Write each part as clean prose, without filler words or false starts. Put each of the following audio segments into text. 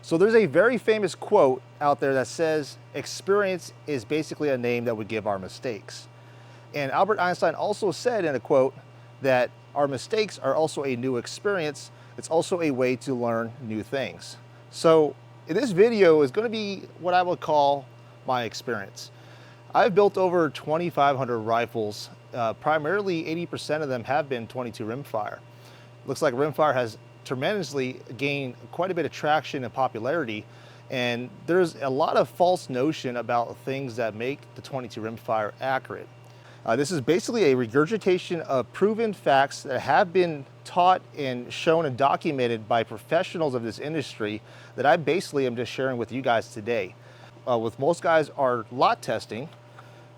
So there's a very famous quote out there that says, experience is basically a name that we give our mistakes. And Albert Einstein also said in a quote that our mistakes are also a new experience. It's also a way to learn new things. So this video is going to be what I would call my experience. I've built over 2,500 rifles. Primarily 80% of them have been 22 rimfire. Looks like rimfire has tremendously gained quite a bit of traction and popularity, and there's a lot of false notion about things that make the 22 rimfire accurate. This is basically a regurgitation of proven facts that have been taught and shown and documented by professionals of this industry that I basically am just sharing with you guys today. With most guys are lot testing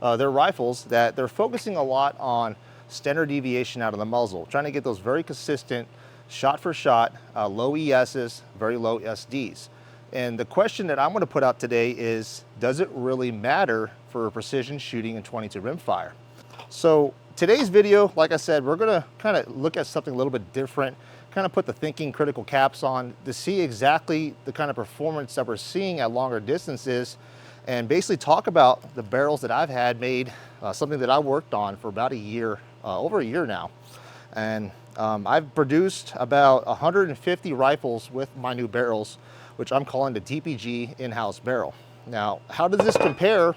their rifles, that they're focusing a lot on standard deviation out of the muzzle, trying to get those very consistent shot for shot, low ESs, very low SDs. And the question that I'm going to put out today is, does it really matter for precision shooting in 22 rimfire? So today's video, like I said, we're going to kind of look at something a little bit different, kind of put the thinking critical caps on to see exactly the kind of performance that we're seeing at longer distances, and basically talk about the barrels that I've had made, something that I worked on for about a year, over a year now. And I've produced about 150 rifles with my new barrels, which I'm calling the DPG in-house barrel. Now, how does this compare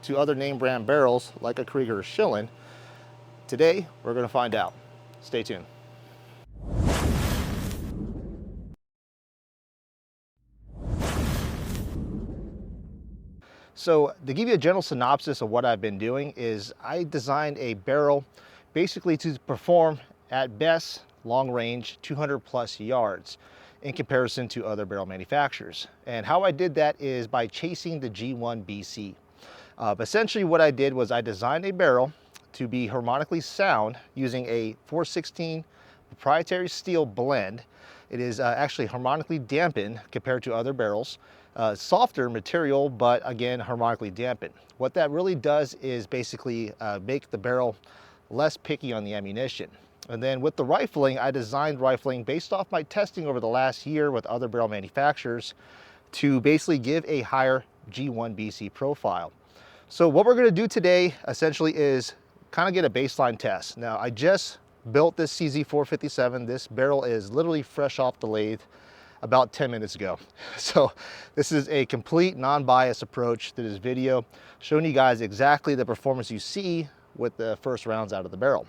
to other name brand barrels like a Krieger or Schillen? Today, we're going to find out. Stay tuned. So to give you a general synopsis of what I've been doing is I designed a barrel basically to perform at best long range 200 plus yards in comparison to other barrel manufacturers. And how I did that is by chasing the G1 BC. Essentially what I did was I designed a barrel to be harmonically sound using a 416 proprietary steel blend. It is actually harmonically dampened compared to other barrels. Softer material, but again, harmonically dampened. What that really does is basically make the barrel less picky on the ammunition. And then with the rifling, I designed rifling based off my testing over the last year with other barrel manufacturers to basically give a higher G1 BC profile. So what we're going to do today essentially is kind of get a baseline test. Now, I just built this CZ457. This barrel is literally fresh off the lathe about 10 minutes ago. So this is a complete non-biased approach to this video, showing you guys exactly the performance you see with the first rounds out of the barrel.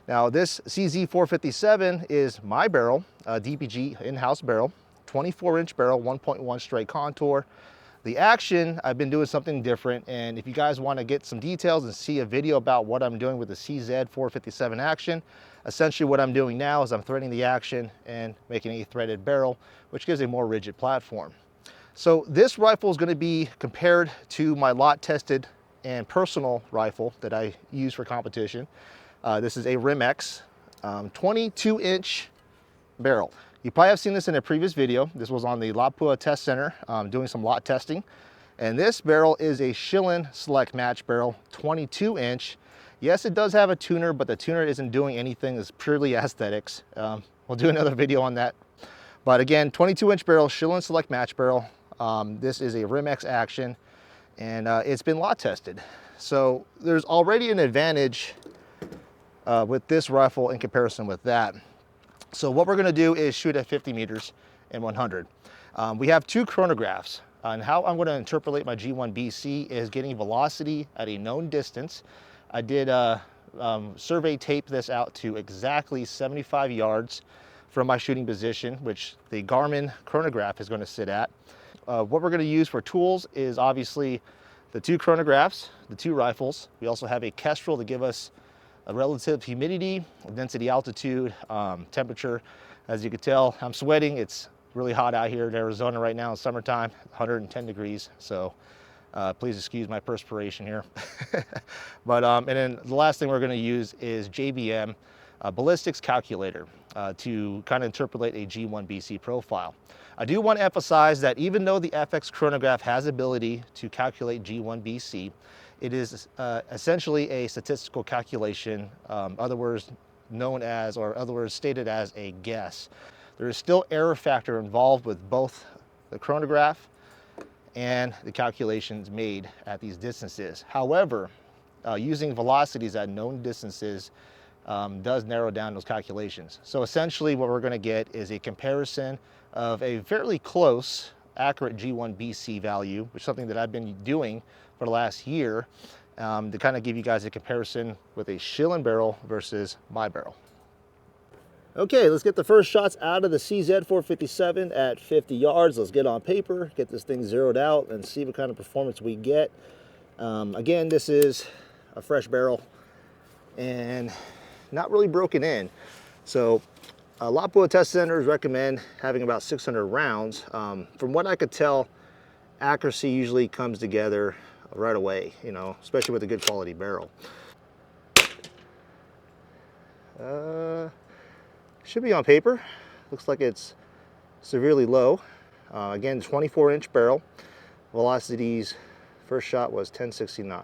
Now, this CZ457 is my barrel, DPG in-house barrel, 24-inch barrel, 1.1 straight contour. The action, I've been doing something different, and if you guys want to get some details and see a video about what I'm doing with the CZ457 action, essentially what I'm doing now is I'm threading the action and making a threaded barrel, which gives a more rigid platform. So this rifle is going to be compared to my lot tested and personal rifle that I use for competition. This is a Rimx 22-inch barrel. You probably have seen this in a previous video. This was on the Lapua Test Center doing some lot testing. And this barrel is a Schillen Select Match barrel, 22-inch. Yes, it does have a tuner, but the tuner isn't doing anything. It's purely aesthetics. We'll do another video on that. But again, 22-inch barrel, Schillen Select Match barrel. This is a Rimx action, and it's been lot tested. So there's already an advantage with this rifle in comparison with that. So what we're going to do is shoot at 50 meters and 100. We have two chronographs, and how I'm going to interpolate my G1 BC is getting velocity at a known distance. I did survey tape this out to exactly 75 yards from my shooting position, which the Garmin chronograph is going to sit at. What we're going to use for tools is obviously the two chronographs, the two rifles. We also have a Kestrel to give us a relative humidity, density, altitude, temperature. As you can tell, I'm sweating. It's really hot out here in Arizona right now in summertime, 110 degrees. So please excuse my perspiration here. But and then the last thing we're going to use is JBM Ballistic Calculator to kind of interpolate a G1 BC profile. I do want to emphasize that even though the FX chronograph has ability to calculate G1 BC, it is essentially a statistical calculation, other words known as, or other words stated as, a guess. There is still error factor involved with both the chronograph and the calculations made at these distances. However, using velocities at known distances does narrow down those calculations. So essentially what we're going to get is a comparison of a fairly close, accurate G1 BC value, which is something that I've been doing for the last year, to kind of give you guys a comparison with a Schillen barrel versus my barrel. Okay, let's get the first shots out of the CZ457 at 50 yards. Let's get on paper, get this thing zeroed out, and see what kind of performance we get. Again, this is a fresh barrel and not really broken in. So a lot of test centers recommend having about 600 rounds. From what I could tell, accuracy usually comes together right away, you know, especially with a good quality barrel. Should be on paper. Looks like it's severely low. Again, 24-inch barrel. Velocities, first shot was 1069.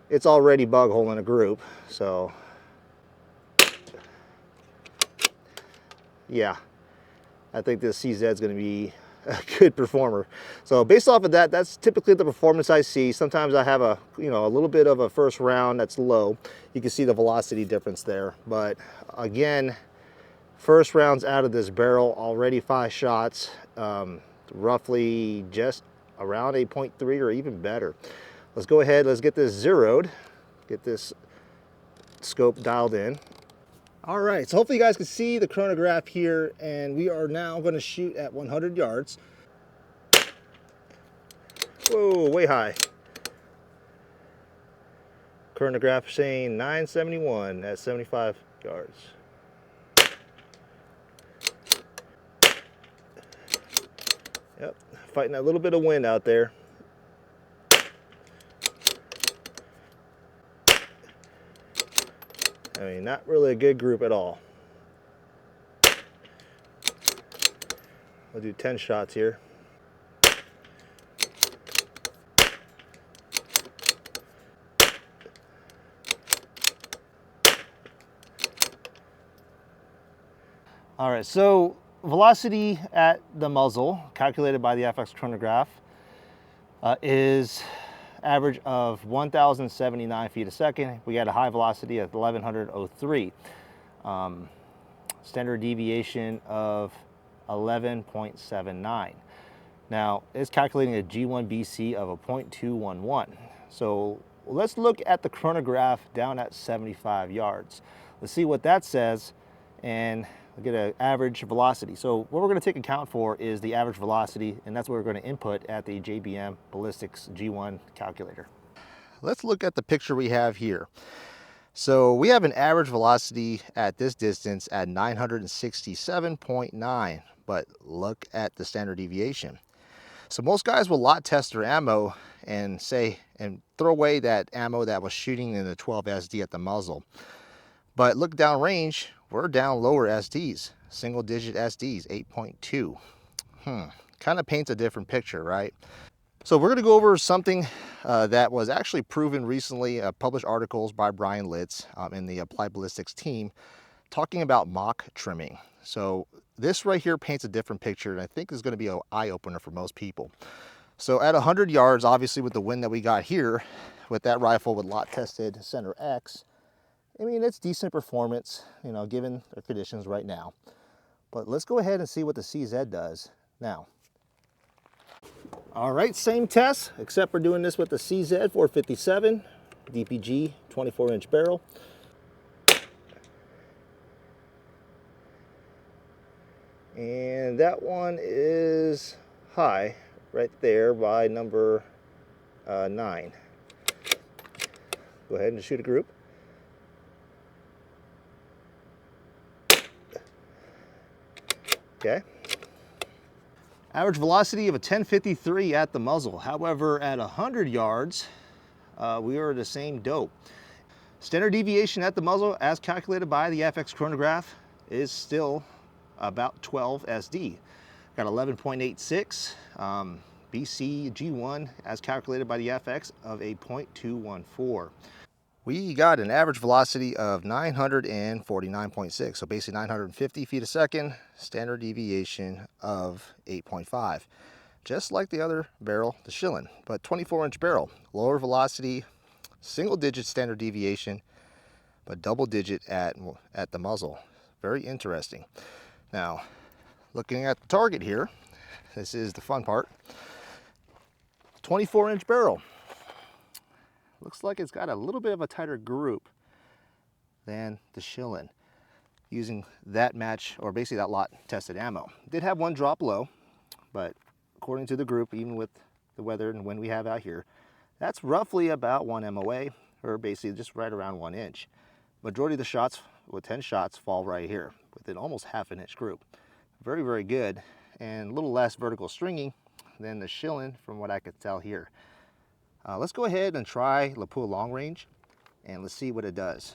It's already bug hole in a group, so yeah, I think this CZ is going to be a good performer. So based off of that, that's typically the performance I see. Sometimes I have a little bit of a first round that's low. You can see the velocity difference there. But again, first rounds out of this barrel, already 5 shots, roughly just around 8.3 or even better. Let's go ahead, let's get this zeroed, get this scope dialed in. All right, so hopefully you guys can see the chronograph here, and we are now going to shoot at 100 yards. Whoa, way high. Chronograph saying 971 at 75 yards. Yep, fighting a little bit of wind out there. I mean, not really a good group at all. We'll do 10 shots here. All right, so velocity at the muzzle, calculated by the FX chronograph, is average of 1,079 feet a second. We got a high velocity of 1,103. Standard deviation of 11.79. Now, it's calculating a G1 BC of a 0.211. So let's look at the chronograph down at 75 yards. Let's see what that says, and we'll get an average velocity. So what we're going to take account for is the average velocity, and that's what we're going to input at the JBM Ballistics G1 calculator. Let's look at the picture we have here. So we have an average velocity at this distance at 967.9, but look at the standard deviation. So most guys will lot test their ammo and throw away that ammo that was shooting in the 12 SD at the muzzle. But look downrange, we're down lower SDs, single digit SDs, 8.2. Kind of paints a different picture, right? So we're going to go over something that was actually proven recently, published articles by Brian Litz in the Applied Ballistics team, talking about Mach trimming. So this right here paints a different picture, and I think is going to be an eye-opener for most people. So at 100 yards, obviously with the wind that we got here, with that rifle with lot tested center X, I mean, it's decent performance, you know, given the conditions right now. But let's go ahead and see what the CZ does now. All right, same test, except we're doing this with the CZ457 DPG 24-inch barrel. And that one is high right there by number 9. Go ahead and shoot a group. Okay. Average velocity of a 1053 at the muzzle. However, at 100 yards, we are the same dope. Standard deviation at the muzzle, as calculated by the FX chronograph, is still about 12 SD. Got 11.86. BC G1, as calculated by the FX, of a 0.214. We got an average velocity of 949.6, so basically 950 feet a second, standard deviation of 8.5. Just like the other barrel, the Schillen, but 24-inch barrel. Lower velocity, single-digit standard deviation, but double-digit at the muzzle. Very interesting. Now, looking at the target here, this is the fun part. 24-inch barrel. Looks like it's got a little bit of a tighter group than the Schillen, using that match, or basically that lot tested ammo. Did have one drop low, but according to the group, even with the weather and wind we have out here, that's roughly about 1 MOA, or basically just right around 1 inch. Majority of the shots, with 10 shots, fall right here, within almost half an inch group. Very, very good, and a little less vertical stringing than the Schillen from what I could tell here. Let's go ahead and try Lapua long range, and let's see what it does.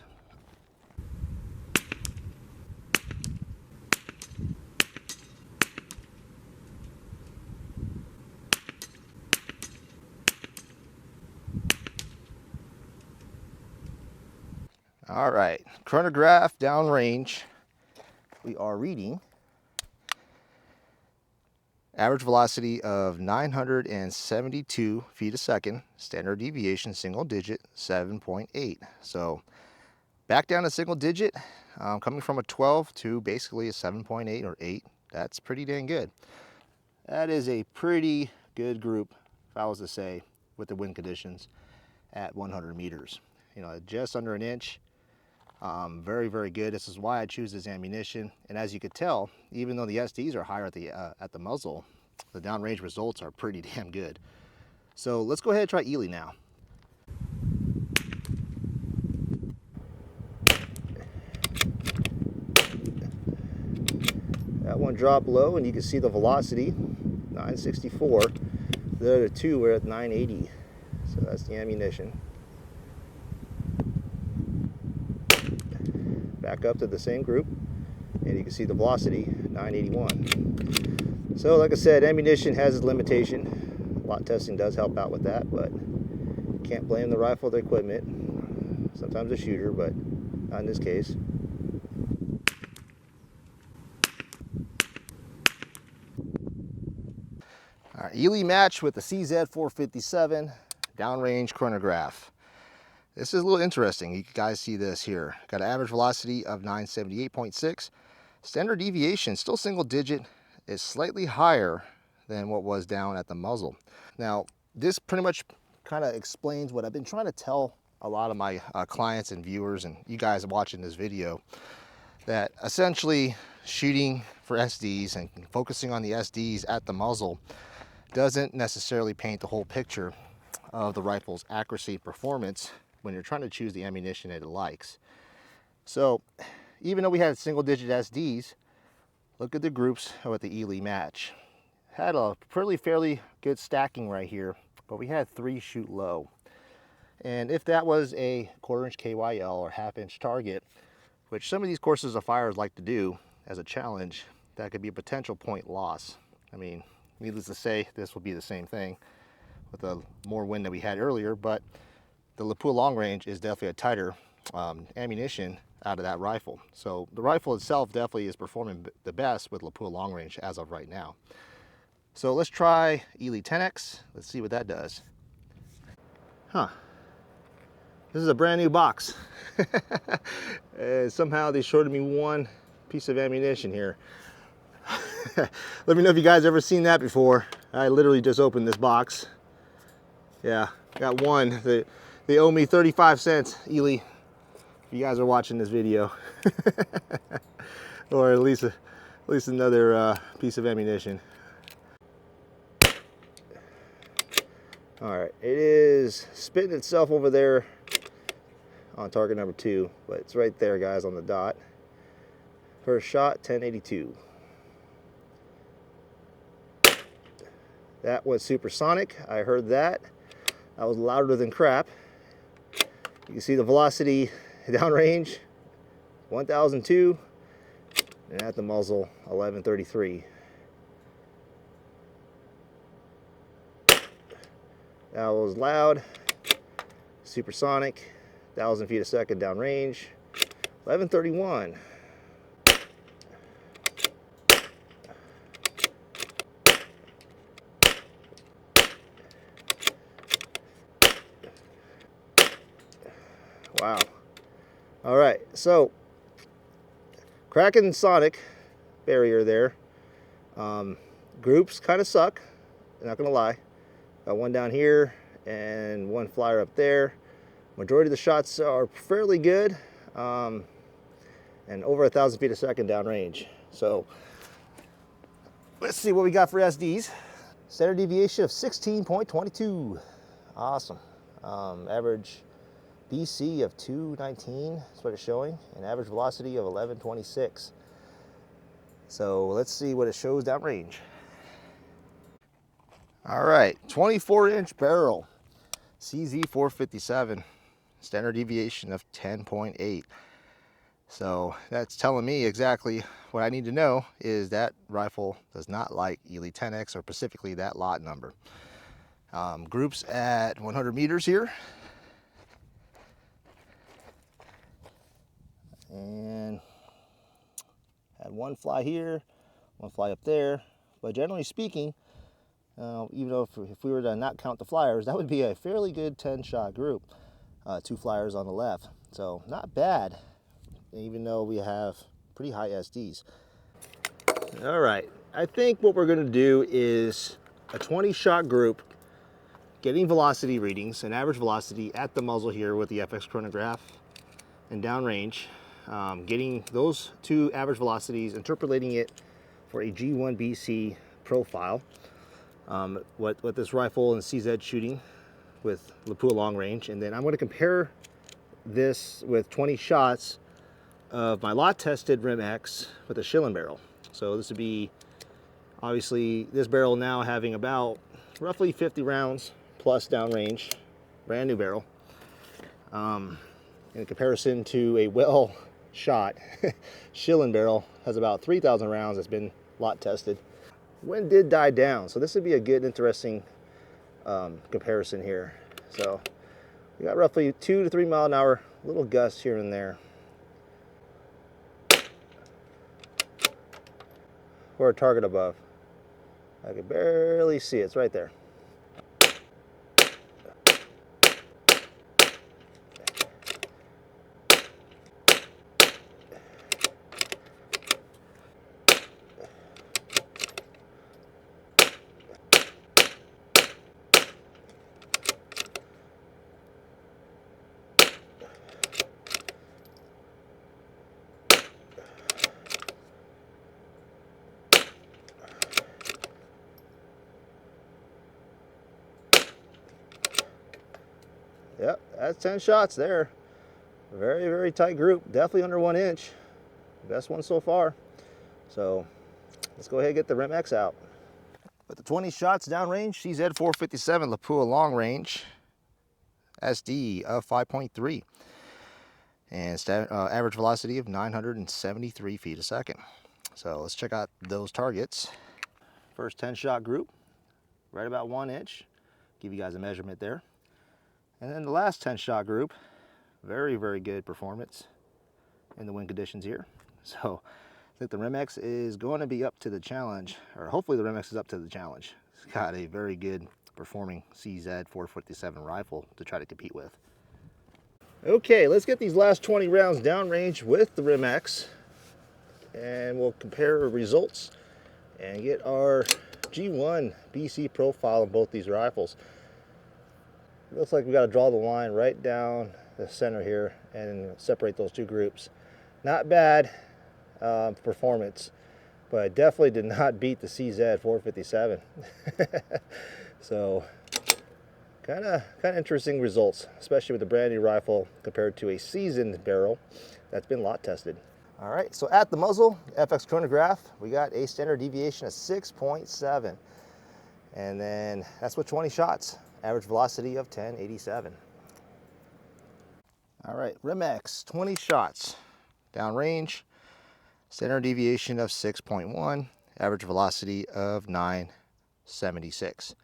All right, chronograph downrange, we are reading average velocity of 972 feet a second, standard deviation single digit 7.8. So back down to single digit, coming from a 12 to basically a 7.8 or 8. That's pretty dang good. That is a pretty good group, if I was to say, with the wind conditions at 100 meters. You know, just under an inch. Very, very good. This is why I choose this ammunition. And as you could tell, even though the SDs are higher at the muzzle, the downrange results are pretty damn good. So let's go ahead and try Ely now. That one dropped low, and you can see the velocity, 964. The other two were at 980. So that's the ammunition. Back up to the same group, and you can see the velocity, 981. So like I said, ammunition has its limitation. Lot testing does help out with that, but can't blame the rifle, the equipment, sometimes the shooter, but not in this case. All right, Ely match with the CZ457 downrange chronograph. This is a little interesting. You guys see this here. Got an average velocity of 978.6. Standard deviation, still single digit, is slightly higher than what was down at the muzzle. Now, this pretty much kind of explains what I've been trying to tell a lot of my clients and viewers, and you guys watching this video, that essentially shooting for SDs and focusing on the SDs at the muzzle doesn't necessarily paint the whole picture of the rifle's accuracy and performance when you're trying to choose the ammunition that it likes. So even though we had single digit SDs, look at the groups with the Ely match. Had a fairly good stacking right here, but we had 3 shoot low. And if that was a 1/4 inch KYL or 1/2 inch target, which some of these courses of fires like to do as a challenge, that could be a potential point loss. I mean, needless to say, this will be the same thing with the more wind that we had earlier, but the Lapua long range is definitely a tighter ammunition out of that rifle. So the rifle itself definitely is performing the best with Lapua long range as of right now. So let's try Ely 10X. Let's see what that does. Huh. This is a brand new box. Somehow they shorted me one piece of ammunition here. Let me know if you guys ever seen that before. I literally just opened this box. Yeah, got one. They owe me 35 cents, Ely, if you guys are watching this video. Or at least another piece of ammunition. All right, it is spitting itself over there on target number 2, but it's right there, guys, on the dot. First shot, 1082. That was supersonic. I heard that. That was louder than crap. You can see the velocity downrange, 1002, and at the muzzle, 1133. That was loud, supersonic, 1,000 feet a second downrange. 1131. Wow. All right, so cracking sonic barrier there. Groups kind of suck, not gonna lie. Got one down here and one flyer up there. Majority of the shots are fairly good, and over 1,000 feet a second downrange. So let's see what we got for SDs. Standard deviation of 16.22. Awesome. Average BC of 219, that's what it's showing, and average velocity of 1126. So let's see what it shows downrange. All right, 24-inch barrel, CZ457, standard deviation of 10.8. So that's telling me exactly what I need to know is that rifle does not like Ely 10X, or specifically that lot number. Groups at 100 meters here. And had one fly here, one fly up there. But generally speaking, even though if we were to not count the flyers, that would be a fairly good 10-shot group. 2 flyers on the left. So not bad, even though we have pretty high SDs. All right, I think what we're gonna do is a 20-shot group, getting velocity readings, an average velocity at the muzzle here with the FX chronograph, and downrange. Getting those 2 average velocities, interpolating it for a G1 BC profile. What this rifle and CZ shooting with Lapua long range, and then I'm going to compare this with 20 shots of my lot tested Rim-X with a Schillen barrel. So this would be obviously this barrel now having about roughly 50 rounds plus downrange, brand new barrel. In comparison to a well shot Schillen barrel has about 3,000 rounds that's been lot tested. Wind did die down, so this would be a good, interesting comparison here. So we got roughly 2 to 3 mile an hour, little gusts here and there. Or a target above. I can barely see it. It's right there. Yep, that's 10 shots there. Very, very tight group. Definitely under 1 inch. Best one so far. So let's go ahead and get the Rim-X out. With the 20 shots downrange, CZ457 Lapua long range, SD of 5.3, and average velocity of 973 feet a second. So let's check out those targets. First 10 shot group, right about 1 inch. Give you guys a measurement there. And then the last 10 shot group, very, very good performance in the wind conditions here. So I think the Rim-X is going to be up to the challenge, or hopefully the Rim-X is up to the challenge. It's got a very good performing CZ457 rifle to try to compete with. Okay, let's get these last 20 rounds downrange with the Rim-X, and we'll compare results and get our G1 BC profile on both these rifles. Looks like we got to draw the line right down the center here and separate those 2 groups. Not bad performance, but definitely did not beat the CZ457. So kind of interesting results, especially with a brand new rifle compared to a seasoned barrel that's been lot tested. All right, so at the muzzle, FX chronograph, we got a standard deviation of 6.7, and then that's with 20 shots. Average velocity of 1087. All right, Rim-X, 20 shots, downrange, standard deviation of 6.1, average velocity of 976.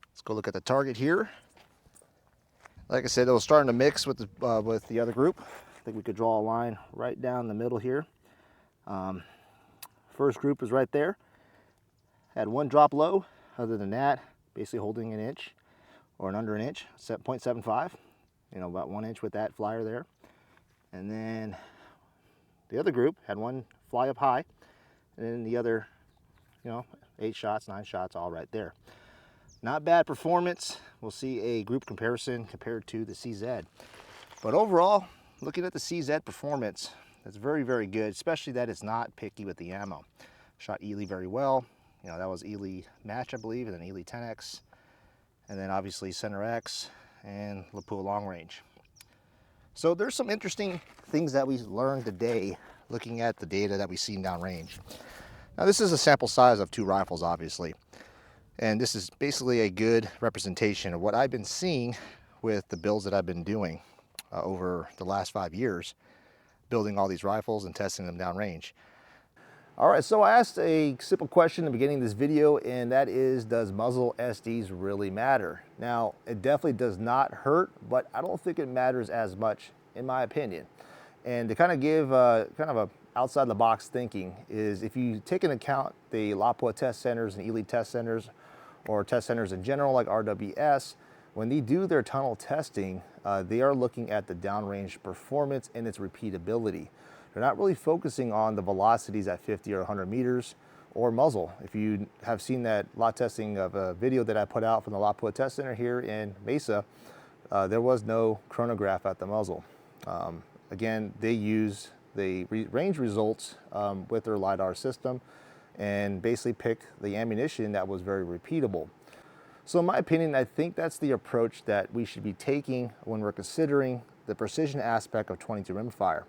Let's go look at the target here. Like I said, it was starting to mix with the other group. I think we could draw a line right down the middle here. First group is right there. Had one drop low. Other than that, basically holding an inch or an under an inch, 0.75. You know, about 1 inch with that flyer there. And then the other group had one fly up high, and then the other, you know, 8 shots, 9 shots, all right there. Not bad performance. We'll see a group comparison compared to the CZ. But overall, looking at the CZ performance, that's very, very good, especially that it's not picky with the ammo. Shot Ely very well. You know, that was Ely Match, I believe, and then Ely 10X. And then obviously Center X and Lapua Long Range. So there's some interesting things that we learned today looking at the data that we've seen downrange. Now this is a sample size of 2 rifles, obviously. And this is basically a good representation of what I've been seeing with the builds that I've been doing over the last 5 years, building all these rifles and testing them downrange. All right, so I asked a simple question at the beginning of this video, and that is, does muzzle SDs really matter? Now, it definitely does not hurt, but I don't think it matters as much, in my opinion. And to kind of give kind of a outside the box thinking is, if you take into account the Lapua test centers and Ely test centers, or test centers in general like RWS, when they do their tunnel testing, they are looking at the downrange performance and its repeatability. They're not really focusing on the velocities at 50 or 100 meters or muzzle. If you have seen that lot testing of a video that I put out from the Lapua Test Center here in Mesa, there was no chronograph at the muzzle. Again, they use the range results with their LiDAR system and basically pick the ammunition that was very repeatable. So in my opinion, I think that's the approach that we should be taking when we're considering the precision aspect of 22 rimfire.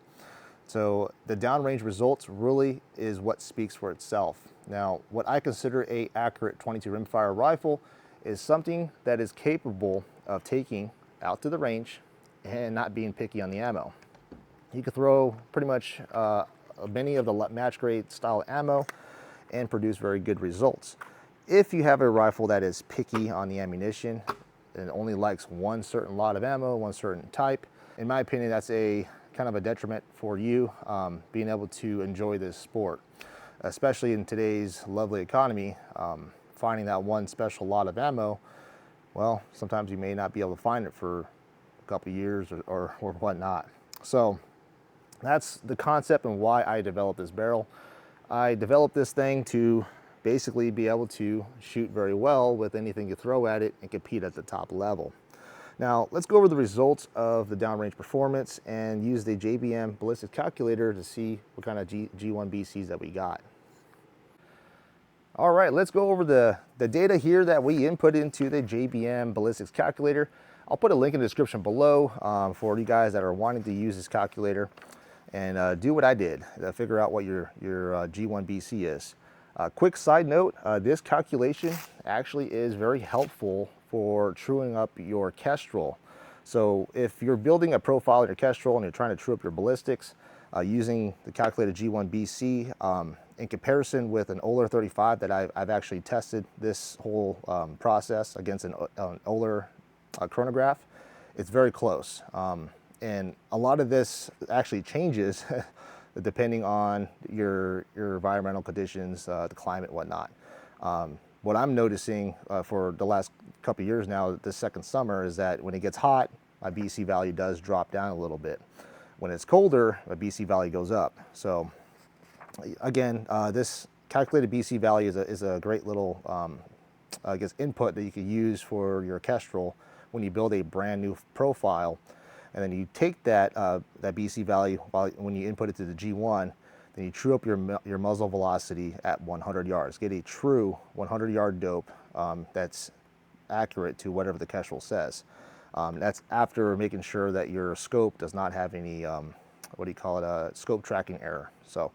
So the downrange results really is what speaks for itself. Now, what I consider a accurate 22 rimfire rifle is something that is capable of taking out to the range and not being picky on the ammo. You can throw pretty much many of the match grade style ammo and produce very good results. If you have a rifle that is picky on the ammunition and only likes one certain lot of ammo, one certain type, in my opinion, that's a kind of a detriment for you being able to enjoy this sport, especially in today's lovely economy. Finding that one special lot of ammo, well, sometimes you may not be able to find it for a couple of years or whatnot. So that's the concept and why I developed this barrel. I developed this thing to basically be able to shoot very well with anything you throw at it and compete at the top level. Now, let's go over the results of the downrange performance and use the JBM Ballistic Calculator to see what kind of G1 BCs that we got. All right, let's go over the data here that we input into the JBM Ballistics Calculator. I'll put a link in the description below for you guys that are wanting to use this calculator and do what I did to figure out what your G1 BC is. Quick side note, this calculation actually is very helpful for truing up your Kestrel. So if you're building a profile in your Kestrel and you're trying to true up your ballistics using the calculated G1 BC in comparison with an Oler 35 that I've actually tested this whole process against an Oler chronograph, it's very close. And a lot of this actually changes depending on your environmental conditions, the climate, whatnot. What I'm noticing for the last couple of years now, this second summer, is that when it gets hot, my BC value does drop down a little bit. When it's colder, my BC value goes up. So again, this calculated BC value is a great little, I guess, input that you could use for your Kestrel when you build a brand new profile. And then you take that BC value when you input it to the G1, then you true up your muzzle velocity at 100 yards. Get a true 100-yard dope that's accurate to whatever the Kestrel says. That's after making sure that your scope does not have any, a scope tracking error. So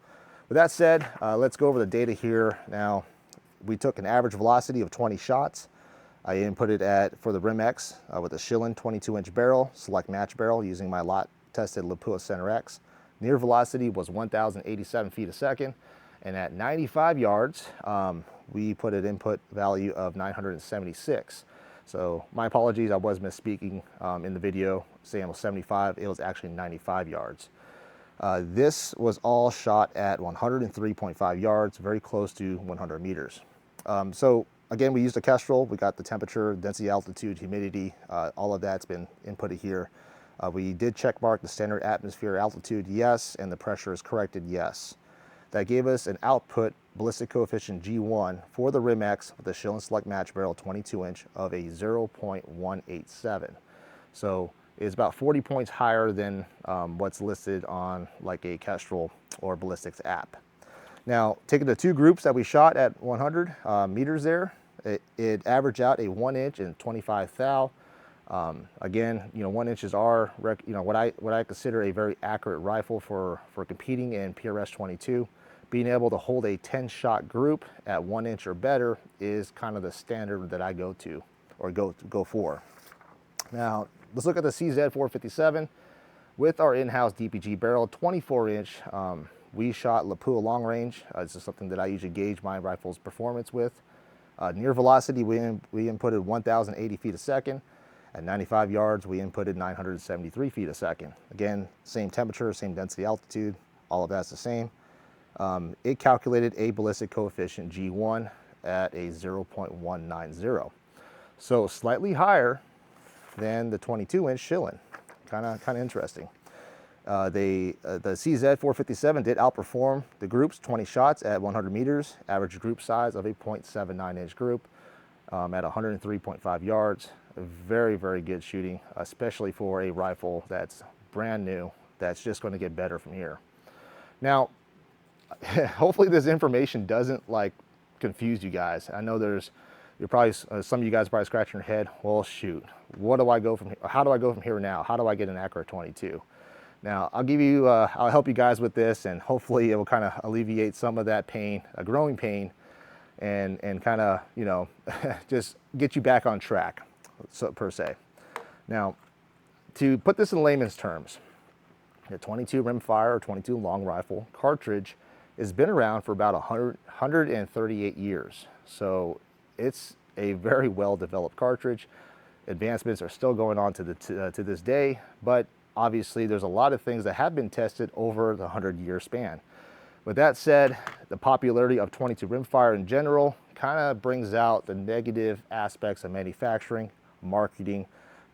with that said, let's go over the data here. Now, we took an average velocity of 20 shots. I inputted for the Rim-X with a Schillen 22-inch barrel, select match barrel using my lot-tested Lapua Center X. Near velocity was 1,087 feet a second, and at 95 yards, we put an input value of 976. So my apologies, I was misspeaking in the video, saying it was 75, it was actually 95 yards. This was all shot at 103.5 yards, very close to 100 meters. So again, we used a Kestrel. We got the temperature, density, altitude, humidity, all of that's been inputted here. We did check mark the standard atmosphere altitude, yes, and the pressure is corrected, yes. That gave us an output ballistic coefficient G1 for the Rim-X with the Schillen Select Match Barrel 22-inch of a 0.187. So it's about 40 points higher than what's listed on like a Kestrel or Ballistics app. Now, taking the two groups that we shot at 100 meters there, it averaged out a 1 inch and 25 thou. Again, 1 inch is our, what I consider a very accurate rifle for competing in PRS 22. Being able to hold a 10-shot group at 1 inch or better is kind of the standard that I go to or go for. Now, let's look at the CZ 457 with our in-house DPG barrel, 24-inch. We shot Lapua long range. This is something that I usually gauge my rifle's performance with. Near velocity, we inputted 1,080 feet a second. At 95 yards, we inputted 973 feet a second. Again, same temperature, same density, altitude, all of that's the same. It calculated a ballistic coefficient G1 at a 0.190. So slightly higher than the 22-inch Schillen. Kind of interesting. The CZ 457 did outperform the groups 20 shots at 100 meters, average group size of a 0.79-inch group at 103.5 yards. Very, very good shooting, especially for a rifle that's brand new, that's just going to get better from here. Now, hopefully this information doesn't like confuse you guys. I know you're probably, some of you guys are probably scratching your head. Well, shoot, what do I go from here? How do I go from here now? How do I get an accurate 22? Now, I'll help you guys with this, and hopefully it will kind of alleviate some of that pain, a growing pain, and kind of, just get you back on track, so, per se. Now, to put this in layman's terms, the 22 Rimfire or 22 long rifle cartridge has been around for about 138 years. So it's a very well-developed cartridge. Advancements are still going on to this day, but obviously there's a lot of things that have been tested over the 100-year span. With that said, the popularity of 22 Rimfire in general kind of brings out the negative aspects of manufacturing, marketing,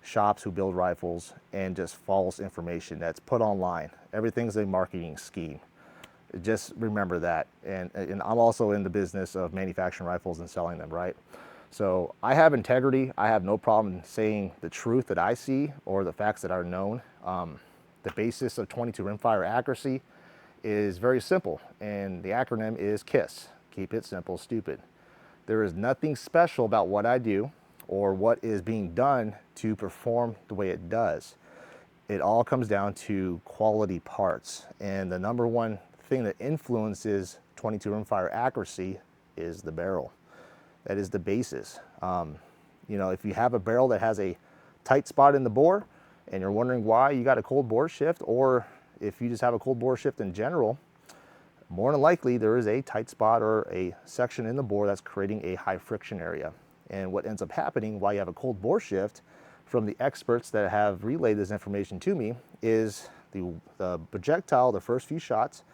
shops who build rifles, and just false information that's put online. Everything's a marketing scheme. Just remember that. And I'm also in the business of manufacturing rifles and selling them, right? So I have integrity. I have no problem saying the truth that I see or the facts that are known. The basis of 22 Rimfire accuracy is very simple, and the acronym is KISS. Keep it simple, stupid. There is nothing special about what I do or what is being done to perform the way it does. It all comes down to quality parts, and the number one thing that influences 22 Rimfire accuracy is the barrel. That is the basis. If you have a barrel that has a tight spot in the bore and you're wondering why you got a cold bore shift, or if you just have a cold bore shift in general, more than likely there is a tight spot or a section in the bore that's creating a high friction area. And what ends up happening while you have a cold bore shift, from the experts that have relayed this information to me, is the projectile, the first few shots,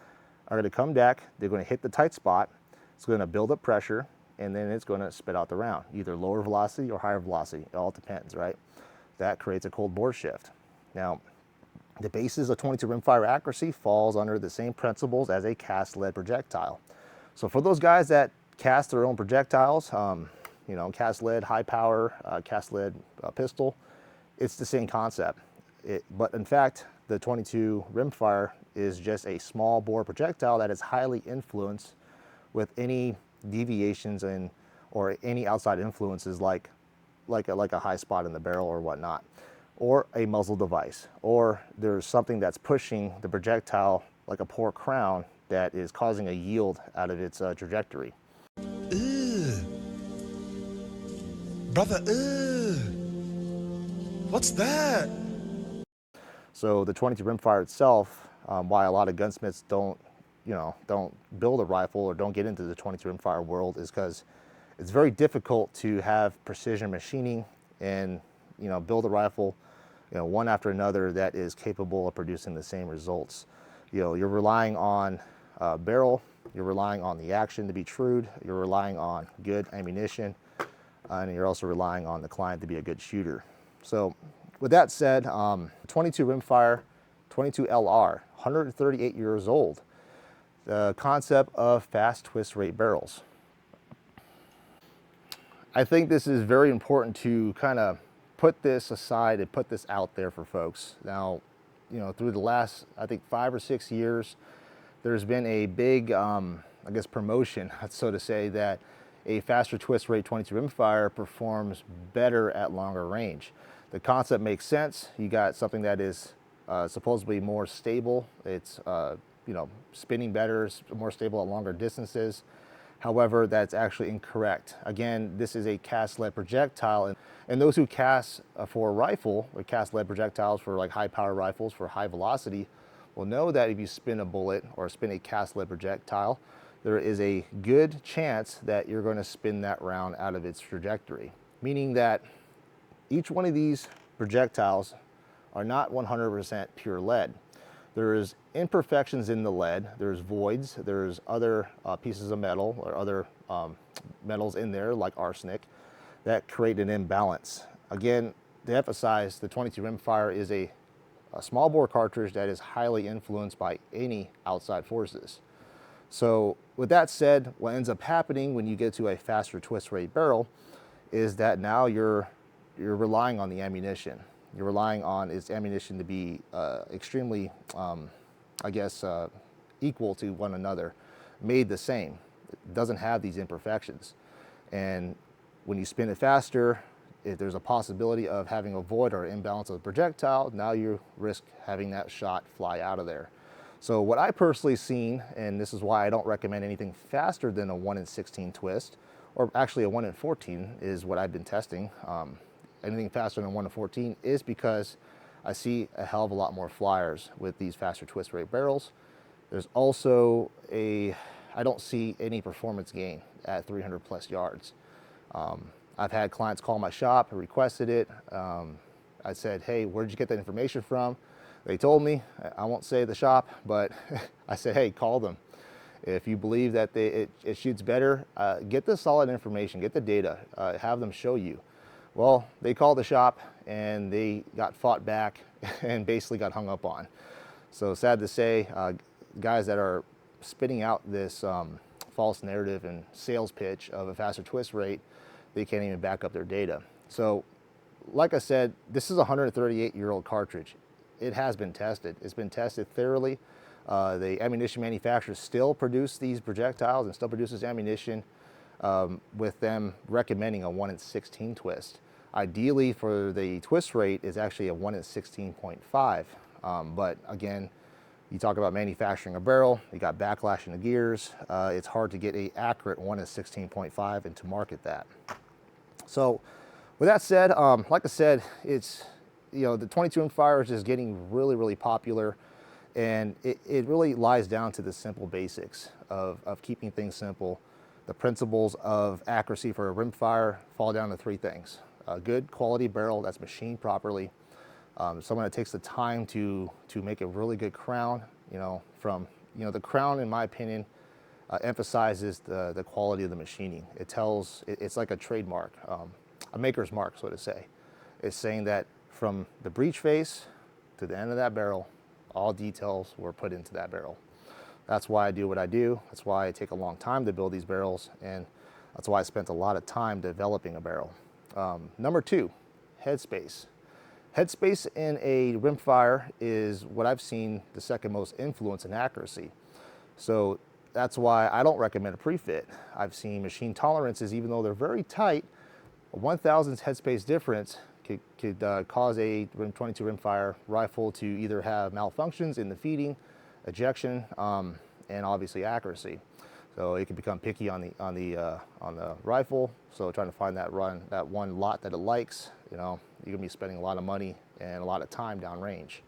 are going to come back, they're going to hit the tight spot, it's going to build up pressure, and then it's going to spit out the round, either lower velocity or higher velocity. It all depends, right? That creates a cold bore shift. Now, the basis of 22 Rimfire accuracy falls under the same principles as a cast lead projectile. So for those guys that cast their own projectiles, cast lead high power, cast lead pistol, it's the same concept. But in fact, the 22 Rimfire is just a small bore projectile that is highly influenced with any deviations or any outside influences like a high spot in the barrel or whatnot, or a muzzle device, or there's something that's pushing the projectile like a poor crown that is causing a yield out of its trajectory. Brother, what's that? So the 22 Rimfire itself, why a lot of gunsmiths don't build a rifle or don't get into the 22 Rimfire world, is because it's very difficult to have precision machining and build a rifle one after another that is capable of producing the same results. You're relying on barrel, you're relying on the action to be trued, you're relying on good ammunition, and you're also relying on the client to be a good shooter. So with that said, 22 Rimfire, 22 LR, 138 years old. The concept of fast twist rate barrels. I think this is very important to kind of put this aside and put this out there for folks. Now, through the last, I think 5 or 6 years, there's been a big, I guess, promotion, so to say, that a faster twist rate 22 rimfire performs better at longer range. The concept makes sense. You got something that is supposedly more stable. It's spinning better, more stable at longer distances. However, that's actually incorrect. Again, this is a cast lead projectile, and those who cast for a rifle or cast lead projectiles for like high power rifles for high velocity will know that if you spin a bullet or spin a cast lead projectile, there is a good chance that you're going to spin that round out of its trajectory, meaning that each one of these projectiles are not 100% pure lead. There's imperfections in the lead, there's voids, there's other pieces of metal or other metals in there like arsenic that create an imbalance. Again, to emphasize, the 22 rimfire is a small bore cartridge that is highly influenced by any outside forces. So with that said, what ends up happening when you get to a faster twist rate barrel is that now you're relying on the ammunition. You're relying on its ammunition to be extremely, equal to one another, made the same. It doesn't have these imperfections. And when you spin it faster, if there's a possibility of having a void or imbalance of the projectile, now you risk having that shot fly out of there. So what I personally seen, and this is why I don't recommend anything faster than a 1 in 16 twist, or actually a 1 in 14 is what I've been testing. Anything faster than 1 in 14 is because I see a hell of a lot more flyers with these faster twist rate barrels. There's also I don't see any performance gain at 300 plus yards. I've had clients call my shop and requested it. I said, hey, where'd you get that information from? They told me. I won't say the shop, but I said, hey, call them. If you believe that it shoots better, get the solid information, get the data, have them show you. Well, they called the shop and they got fought back and basically got hung up on. So sad to say, guys that are spitting out this false narrative and sales pitch of a faster twist rate, they can't even back up their data. So like I said, this is a 138-year-old cartridge. It has been tested. It's been tested thoroughly. The ammunition manufacturers still produce these projectiles and still produces ammunition with them recommending a 1 in 16 twist. Ideally for the twist rate is actually a 1 in 16.5. But again, you talk about manufacturing a barrel, you got backlash in the gears. It's hard to get an accurate 1 in 16.5 and to market that. So with that said, like I said, it's, the 22 rimfire is just getting really, really popular. And it really lies down to the simple basics of keeping things simple. The principles of accuracy for a rimfire fall down to 3 things. A good quality barrel that's machined properly. Someone that takes the time to make a really good crown. The crown, in my opinion, emphasizes the quality of the machining. It's like a trademark, a maker's mark, so to say. It's saying that from the breech face to the end of that barrel, all details were put into that barrel. That's why I do what I do. That's why I take a long time to build these barrels, and that's why I spent a lot of time developing a barrel. Number 2, headspace. Headspace in a rimfire is what I've seen the second most influence in accuracy. So that's why I don't recommend a pre-fit. I've seen machine tolerances, even though they're very tight, a 1,000th headspace difference could cause a 22 rimfire rifle to either have malfunctions in the feeding, ejection, and obviously accuracy. So it can become picky on the rifle. So trying to find that one lot that it likes, you're gonna be spending a lot of money and a lot of time downrange.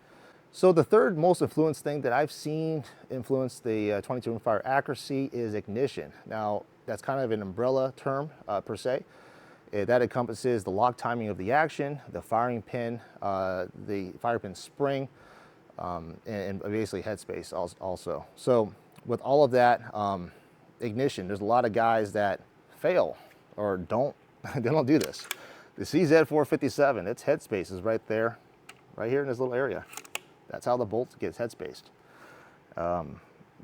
So the third most influenced thing that I've seen influence the 22 rimfire accuracy is ignition. Now that's kind of an umbrella term per se. That encompasses the lock timing of the action, the firing pin spring, and basically headspace also. So with all of that, ignition, there's a lot of guys that fail or don't, they don't do this. The CZ457, its headspace is right there, right here in this little area. That's how the bolt gets headspaced.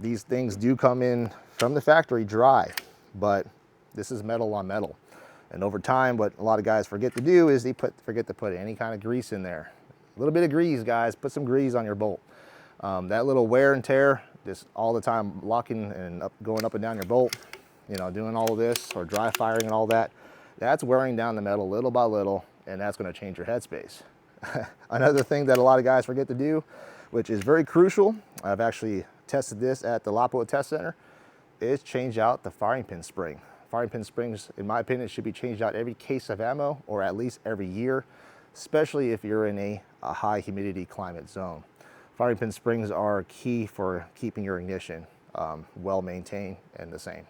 These things do come in from the factory dry, but this is metal on metal. And over time, what a lot of guys forget to do is they forget to put any kind of grease in there. A little bit of grease, guys, put some grease on your bolt. That little wear and tear, just all the time locking and going up and down your bolt, you know, doing all of this or dry firing and all that, that's wearing down the metal little by little, and that's going to change your headspace. Another thing that a lot of guys forget to do, which is very crucial, I've actually tested this at the Lapo Test Center, is change out the firing pin spring. Firing pin springs, in my opinion, should be changed out every case of ammo, or at least every year, especially if you're in a high humidity climate zone. Firing pin springs are key for keeping your ignition well maintained and the same.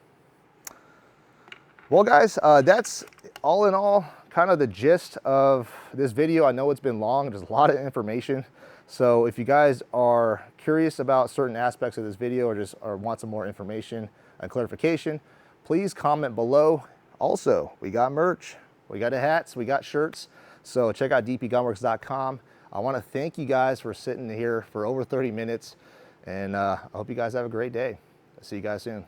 Well guys, that's all in all kind of the gist of this video. I know it's been long, there's a lot of information. So if you guys are curious about certain aspects of this video or want some more information and clarification, please comment below. Also, we got merch, we got hats, we got shirts. So check out dpgunworks.com. I want to thank you guys for sitting here for over 30 minutes, and I hope you guys have a great day. I'll see you guys soon.